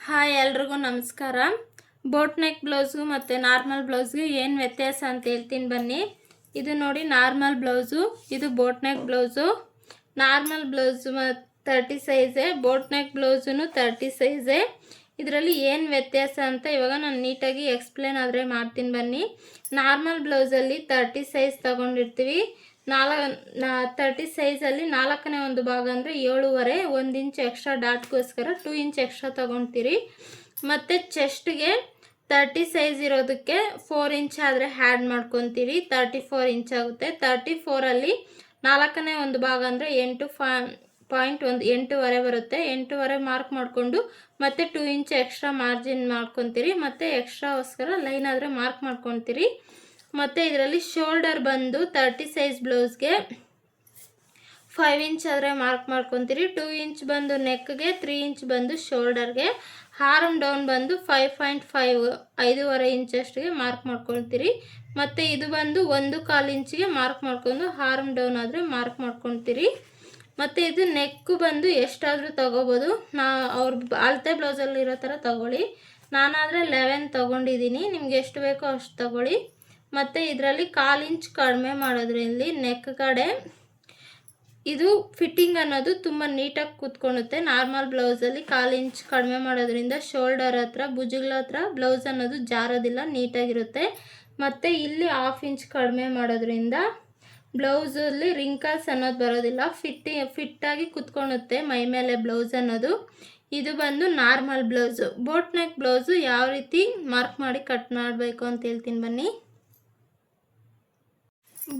Hi ಎಲ್ರಿಗೂ ನಮಸ್ಕಾರ. Boat neck ಬ್ಲೌಸ್ಗೂ ಮತ್ತು ನಾರ್ಮಲ್ ಬ್ಲೌಸ್ಗೂ ಏನು ವ್ಯತ್ಯಾಸ ಅಂತ ಹೇಳ್ತೀನಿ ಬನ್ನಿ. ಇದು ನೋಡಿ ನಾರ್ಮಲ್ ಬ್ಲೌಸು, ಇದು boat neck blouse. Normal blouse 30 ಸೈಜೇ, ಬೋಟ್ ನೆಕ್ ಬ್ಲೌಸೂ 30 ಸೈಜೇ. ಇದರಲ್ಲಿ ಏನು ವ್ಯತ್ಯಾಸ ಅಂತ ಇವಾಗ ನಾನು ನೀಟಾಗಿ ಎಕ್ಸ್ಪ್ಲೇನ್ ಆದರೆ ಮಾಡ್ತೀನಿ ಬನ್ನಿ. Normal ಬ್ಲೌಸಲ್ಲಿ 30 size ತೊಗೊಂಡಿರ್ತೀವಿ. 30 ಸೈಜಲ್ಲಿ 4ನೇ ಒಂದು ಭಾಗ ಅಂದರೆ 7.5, 1 ಇಂಚ್ ಎಕ್ಸ್ಟ್ರಾ ಡಾಟ್ಗೋಸ್ಕರ 2 ಇಂಚ್ ಎಕ್ಸ್ಟ್ರಾ ತೊಗೊಳ್ತೀರಿ. ಮತ್ತು ಚೆಸ್ಟ್ಗೆ 30 ಸೈಜ್ ಇರೋದಕ್ಕೆ 4 ಇಂಚ್ ಆದರೆ ಹ್ಯಾಡ್ ಮಾಡ್ಕೊತೀರಿ, 34 ಇಂಚ್ ಆಗುತ್ತೆ. 34ಅಲ್ಲಿ 4ನೇ ಒಂದು ಭಾಗ ಅಂದರೆ 8.1 ಬರುತ್ತೆ. 8.5 ಮಾರ್ಕ್ ಮಾಡಿಕೊಂಡು ಮತ್ತು 2 ಇಂಚ್ ಎಕ್ಸ್ಟ್ರಾ ಮಾರ್ಜಿನ್ ಮಾಡ್ಕೊತೀರಿ. ಮತ್ತು ಎಕ್ಸ್ಟ್ರಾಗೋಸ್ಕರ ಲೈನ್ ಆದರೆ ಮಾರ್ಕ್ ಮಾಡ್ಕೊತೀರಿ. ಮತ್ತು ಇದರಲ್ಲಿ ಶೋಲ್ಡರ್ ಬಂದು 30 ಸೈಜ್ ಬ್ಲೌಸ್ಗೆ 5 ಇಂಚ್ ಆದರೆ ಮಾರ್ಕ್ ಮಾಡ್ಕೊತೀರಿ. 2 ಇಂಚ್ ಬಂದು ನೆಕ್ಗೆ, 3 ಇಂಚ್ ಬಂದು ಶೋಲ್ಡರ್ಗೆ. ಆರ್ಮ್ ಡೌನ್ ಬಂದು 5.5 5.5 ಇಂಚಷ್ಟಿಗೆ ಮಾರ್ಕ್ ಮಾಡ್ಕೊಳ್ತೀರಿ. ಮತ್ತು ಇದು ಬಂದು 1.25 ಇಂಚಿಗೆ ಮಾರ್ಕ್ ಮಾಡ್ಕೊಂಡು ಆರ್ಮ್ ಡೌನ್ ಆದರೆ ಮಾರ್ಕ್ ಮಾಡ್ಕೊತೀರಿ. ಮತ್ತು ಇದು ನೆಕ್ಕು ಬಂದು ಎಷ್ಟಾದರೂ ತೊಗೋಬೋದು. ಅವ್ರ ಅಳತೆ ಬ್ಲೌಸಲ್ಲಿರೋ ಥರ ತೊಗೊಳ್ಳಿ. ನಾನಾದರೆ 11 ತೊಗೊಂಡಿದ್ದೀನಿ, ನಿಮ್ಗೆ ಎಷ್ಟು ಬೇಕೋ ಅಷ್ಟು ತೊಗೊಳ್ಳಿ. ಮತ್ತು ಇದರಲ್ಲಿ 1/4 ಇಂಚ್ ಕಡಿಮೆ ಮಾಡೋದ್ರಲ್ಲಿ ನೆಕ್ ಕಡೆ ಇದು ಫಿಟ್ಟಿಂಗ್ ಅನ್ನೋದು ತುಂಬ ನೀಟಾಗಿ ಕೂತ್ಕೊಳ್ಳುತ್ತೆ. ನಾರ್ಮಲ್ ಬ್ಲೌಸಲ್ಲಿ 1/4 ಇಂಚ್ ಕಡಿಮೆ ಮಾಡೋದ್ರಿಂದ ಶೋಲ್ಡರ್ ಹತ್ರ, ಭುಜಗಳ ಹತ್ರ ಬ್ಲೌಸ್ ಅನ್ನೋದು ಜಾರೋದಿಲ್ಲ, ನೀಟಾಗಿರುತ್ತೆ. ಮತ್ತು ಇಲ್ಲಿ 1/2 ಇಂಚ್ ಕಡಿಮೆ ಮಾಡೋದ್ರಿಂದ ಬ್ಲೌಸಲ್ಲಿ ರಿಂಕಲ್ಸ್ ಅನ್ನೋದು ಬರೋದಿಲ್ಲ, ಫಿಟ್ಟಾಗಿ ಕೂತ್ಕೊಳ್ಳುತ್ತೆ ಮೈ ಮೇಲೆ ಬ್ಲೌಸ್ ಅನ್ನೋದು. ಇದು ಬಂದು normal blouse. Boat neck blouse ಯಾವ ರೀತಿ ಮಾರ್ಕ್ ಮಾಡಿ ಕಟ್ ಮಾಡಬೇಕು ಅಂತ ಹೇಳ್ತೀನಿ ಬನ್ನಿ.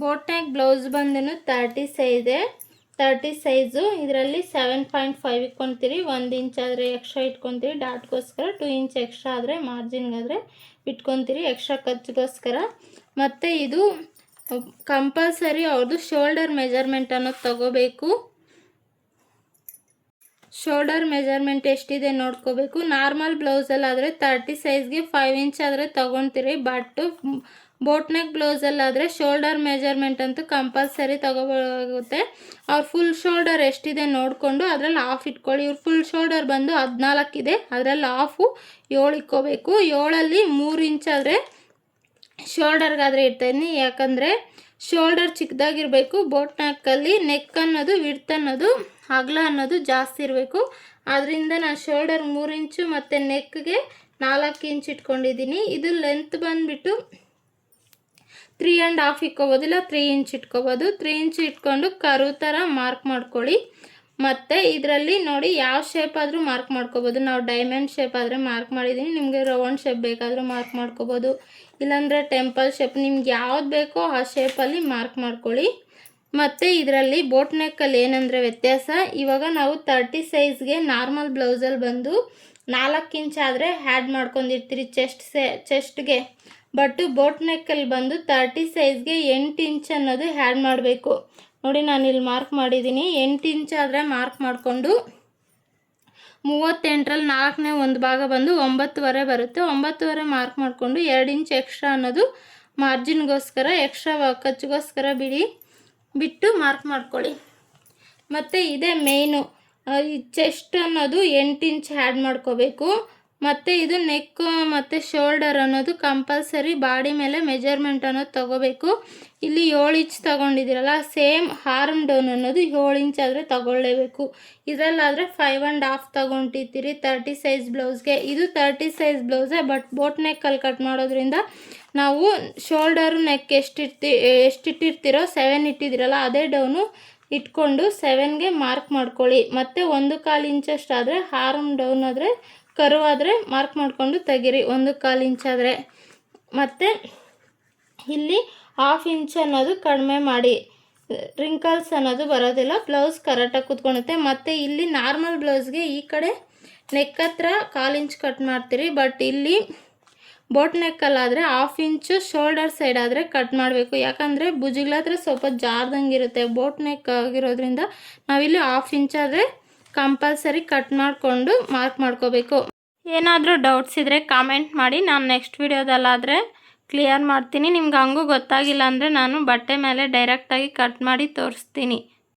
ಬೋಟ್ ನೆಕ್ ಬ್ಲೌಸ್ ಬಂದು 30 ಸೈಜೇ, 30 ಸೈಜು. ಇದರಲ್ಲಿ 7.5 ಇಟ್ಕೊತೀರಿ, 1 ಇಂಚ್ ಆದರೆ ಎಕ್ಸ್ಟ್ರಾ ಇಟ್ಕೊತೀರಿ ಡಾಟ್ಗೋಸ್ಕರ, 2 ಇಂಚ್ ಎಕ್ಸ್ಟ್ರಾ ಆದರೆ ಮಾರ್ಜಿನ್ಗಾದರೆ ಇಟ್ಕೊತೀರಿ ಎಕ್ಸ್ಟ್ರಾ ಖರ್ಚಿಗೋಸ್ಕರ. ಮತ್ತು ಇದು ಕಂಪಲ್ಸರಿ ಅವ್ರದ್ದು ಶೋಲ್ಡರ್ ಮೆಜರ್ಮೆಂಟ್ ಅನ್ನೋದು ತಗೋಬೇಕು. ಶೋಲ್ಡರ್ ಮೆಜರ್ಮೆಂಟ್ ಎಷ್ಟಿದೆ ನೋಡ್ಕೋಬೇಕು. ನಾರ್ಮಲ್ ಬ್ಲೌಸಲ್ಲಾದರೆ 30 ಸೈಜ್ಗೆ 5 ಇಂಚ್ ಆದರೆ ತೊಗೊತೀರಿ. ಬಟ್ ಬೋಟ್ ನೆಕ್ ಬ್ಲೌಸಲ್ಲಾದರೆ ಶೋಲ್ಡರ್ ಮೆಜರ್ಮೆಂಟ್ ಅಂತೂ ಕಂಪಲ್ಸರಿ ತಗೋಬೇಕಾಗುತ್ತೆ. ಅವ್ರ ಫುಲ್ ಶೋಲ್ಡರ್ ಎಷ್ಟಿದೆ ನೋಡಿಕೊಂಡು ಅದರಲ್ಲಿ ಹಾಫ್ ಇಟ್ಕೊಳ್ಳಿ. ಇವ್ರ ಫುಲ್ ಶೋಲ್ಡರ್ ಬಂದು 14 ಇದೆ, ಅದರಲ್ಲಿ ಹಾಫು 7 ಇಟ್ಕೋಬೇಕು. 7ಅಲ್ಲಿ 3 ಇಂಚ್ ಆದರೆ ಶೋಲ್ಡರ್ಗಾದರೆ ಇಡ್ತಾಯಿದ್ದೀನಿ, ಯಾಕಂದರೆ ಶೋಲ್ಡರ್ ಚಿಕ್ಕದಾಗಿರಬೇಕು. ಬೋಟ್ ನೆಕ್ಕಲ್ಲಿ ನೆಕ್ ಅನ್ನೋದು ವಿಡ್ತ್ ಅನ್ನೋದು ಅಗಲ ಅನ್ನೋದು ಜಾಸ್ತಿ ಇರಬೇಕು. ಆದ್ದರಿಂದ ನಾನು ಶೋಲ್ಡರ್ 3 ಇಂಚು ಮತ್ತು ನೆಕ್ಗೆ 4 ಇಂಚ್ ಇಟ್ಕೊಂಡಿದ್ದೀನಿ. ಇದು ಲೆಂತ್ ಬಂದುಬಿಟ್ಟು 3.5 ಇಟ್ಕೋಬೋದು, ಇಲ್ಲ 3 ಇಂಚ್ ಇಟ್ಕೋಬೋದು. 3 ಇಂಚ್ ಇಟ್ಕೊಂಡು ಕರ್ವ್ ಥರ ಮಾರ್ಕ್ ಮಾಡ್ಕೊಳ್ಳಿ. ಮತ್ತು ಇದರಲ್ಲಿ ನೋಡಿ ಯಾವ ಶೇಪ್ ಆದರೂ ಮಾರ್ಕ್ ಮಾಡ್ಕೋಬೋದು. ನಾವು ಡೈಮಂಡ್ ಶೇಪ್ ಆದರೆ ಮಾರ್ಕ್ ಮಾಡಿದ್ದೀನಿ, ನಿಮಗೆ ರೌಂಡ್ ಶೇಪ್ ಬೇಕಾದರೂ ಮಾರ್ಕ್ ಮಾಡ್ಕೋಬೋದು, ಇಲ್ಲಾಂದರೆ ಟೆಂಪಲ್ ಶೇಪ್, ನಿಮ್ಗೆ ಯಾವ್ದು ಬೇಕೋ ಆ ಶೇಪಲ್ಲಿ ಮಾರ್ಕ್ ಮಾಡ್ಕೊಳ್ಳಿ. ಮತ್ತು ಇದರಲ್ಲಿ ಬೋಟ್ ನೆಕ್ಕಲ್ಲಿ ಏನಂದರೆ ವ್ಯತ್ಯಾಸ, ಇವಾಗ ನಾವು 30 ಸೈಜ್ಗೆ ನಾರ್ಮಲ್ ಬ್ಲೌಸಲ್ಲಿ ಬಂದು 4 ಇಂಚ್ ಆದರೆ ಹ್ಯಾಡ್ ಮಾಡ್ಕೊಂಡಿರ್ತೀರಿ ಚೆಸ್ಟ್ಗೆ. ಬಟ್ ಬೋಟ್ ನೆಕ್ಕಲ್ಲಿ ಬಂದು 30 ಸೈಜ್ಗೆ 8 ಇಂಚ್ ಅನ್ನೋದು ಹ್ಯಾಡ್ ಮಾಡಬೇಕು. ನೋಡಿ ನಾನು ಇಲ್ಲಿ ಮಾರ್ಕ್ ಮಾಡಿದ್ದೀನಿ. 8 ಇಂಚ್ ಆದರೆ ಮಾರ್ಕ್ ಮಾಡಿಕೊಂಡು 38ರಲ್ಲಿ 4ನೇ ಒಂದು ಭಾಗ ಬಂದು 9.5 ಬರುತ್ತೆ. 9.5 ಮಾರ್ಕ್ ಮಾಡಿಕೊಂಡು 2 ಇಂಚ್ ಎಕ್ಸ್ಟ್ರಾ ಅನ್ನೋದು ಮಾರ್ಜಿನ್ಗೋಸ್ಕರ, ಎಕ್ಸ್ಟ್ರಾ ಖರ್ಚಿಗೋಸ್ಕರ ಬಿಟ್ಟು ಮಾರ್ಕ್ ಮಾಡ್ಕೊಳ್ಳಿ. ಮತ್ತು ಇದೇ ಮೇಯ್ನು, ಈ ಚೆಸ್ಟ್ ಅನ್ನೋದು 8 ಇಂಚ್ ಹ್ಯಾಡ್ ಮಾಡ್ಕೋಬೇಕು. ಮತ್ತು ಇದು ನೆಕ್ ಮತ್ತು ಶೋಲ್ಡರ್ ಅನ್ನೋದು ಕಂಪಲ್ಸರಿ ಬಾಡಿ ಮೇಲೆ ಮೆಜರ್ಮೆಂಟ್ ಅನ್ನೋದು ತೊಗೋಬೇಕು. ಇಲ್ಲಿ 7 ಇಂಚ್ ತೊಗೊಂಡಿದ್ದೀರಲ್ಲ, ಸೇಮ್ ಆರ್ಮ್ ಡೌನ್ ಅನ್ನೋದು 7 ಇಂಚ್ ಆದರೆ ತೊಗೊಳ್ಳೇಬೇಕು. ಇದರಲ್ಲಾದರೆ 5.5 ತೊಗೊಂಡಿರ್ತೀರಿ 30 ಸೈಜ್ ಬ್ಲೌಸ್ಗೆ. ಇದು 30 ಸೈಜ್ ಬ್ಲೌಸೇ, ಬಟ್ ಬೋಟ್ ನೆಕ್ಕಲ್ಲಿ ಕಟ್ ಮಾಡೋದ್ರಿಂದ ನಾವು ಶೋಲ್ಡರು ನೆಕ್ ಎಷ್ಟಿಟ್ಟಿರ್ತೀರೋ 7 ಇಟ್ಟಿದ್ದೀರಲ್ಲ, ಅದೇ ಡೌನು ಇಟ್ಕೊಂಡು 7ಗೆ ಮಾರ್ಕ್ ಮಾಡ್ಕೊಳ್ಳಿ. ಮತ್ತು 1/4 ಇಂಚಷ್ಟಾದರೆ ಆರ್ಮ್ ಡೌನ್ ಆದರೆ ಕರ್ವ್ ಆದರೆ ಮಾರ್ಕ್ ಮಾಡಿಕೊಂಡು ತೆಗೀರಿ 1/4 ಇಂಚ್ ಆದರೆ. ಮತ್ತು ಇಲ್ಲಿ 1/2 ಇಂಚ್ ಅನ್ನೋದು ಕಡಿಮೆ ಮಾಡಿ, ರಿಂಕಲ್ಸ್ ಅನ್ನೋದು ಬರೋದಿಲ್ಲ, ಬ್ಲೌಸ್ ಕರೆಕ್ಟಾಗಿ ಕೂತ್ಕೊಳ್ಳುತ್ತೆ. ಮತ್ತು ಇಲ್ಲಿ ನಾರ್ಮಲ್ ಬ್ಲೌಸ್ಗೆ ಈ ಕಡೆ ನೆಕ್ ಹತ್ರ 1/4 ಇಂಚ್ ಕಟ್ ಮಾಡ್ತೀರಿ. ಬಟ್ ಇಲ್ಲಿ ಬೋಟ್ ನೆಕ್ಕಲ್ಲಾದರೆ 1/2 ಇಂಚು ಶೋಲ್ಡರ್ ಸೈಡ್ ಆದರೆ ಕಟ್ ಮಾಡಬೇಕು, ಯಾಕಂದರೆ ಭುಜಗಳ ಹತ್ರ ಸ್ವಲ್ಪ ಜಾರ್ದಂಗೆ ಇರುತ್ತೆ. ಬೋಟ್ ನೆಕ್ ಆಗಿರೋದ್ರಿಂದ ನಾವಿಲ್ಲಿ 1/2 ಇಂಚ್ ಆದರೆ ಕಂಪಲ್ಸರಿ ಕಟ್ ಮಾಡಿಕೊಂಡು ಮಾರ್ಕ್ ಮಾಡ್ಕೋಬೇಕು. ಏನಾದರೂ ಡೌಟ್ಸ್ ಇದ್ದರೆ ಕಾಮೆಂಟ್ ಮಾಡಿ, ನಾನು ನೆಕ್ಸ್ಟ್ ವಿಡಿಯೋದಲ್ಲಾದರೆ ಕ್ಲಿಯರ್ ಮಾಡ್ತೀನಿ. ನಿಮ್ಗೆ ಹಂಗೂ ಗೊತ್ತಾಗಿಲ್ಲ ಅಂದರೆ ನಾನು ಬಟ್ಟೆ ಮೇಲೆ ಡೈರೆಕ್ಟಾಗಿ ಕಟ್ ಮಾಡಿ ತೋರಿಸ್ತೀನಿ.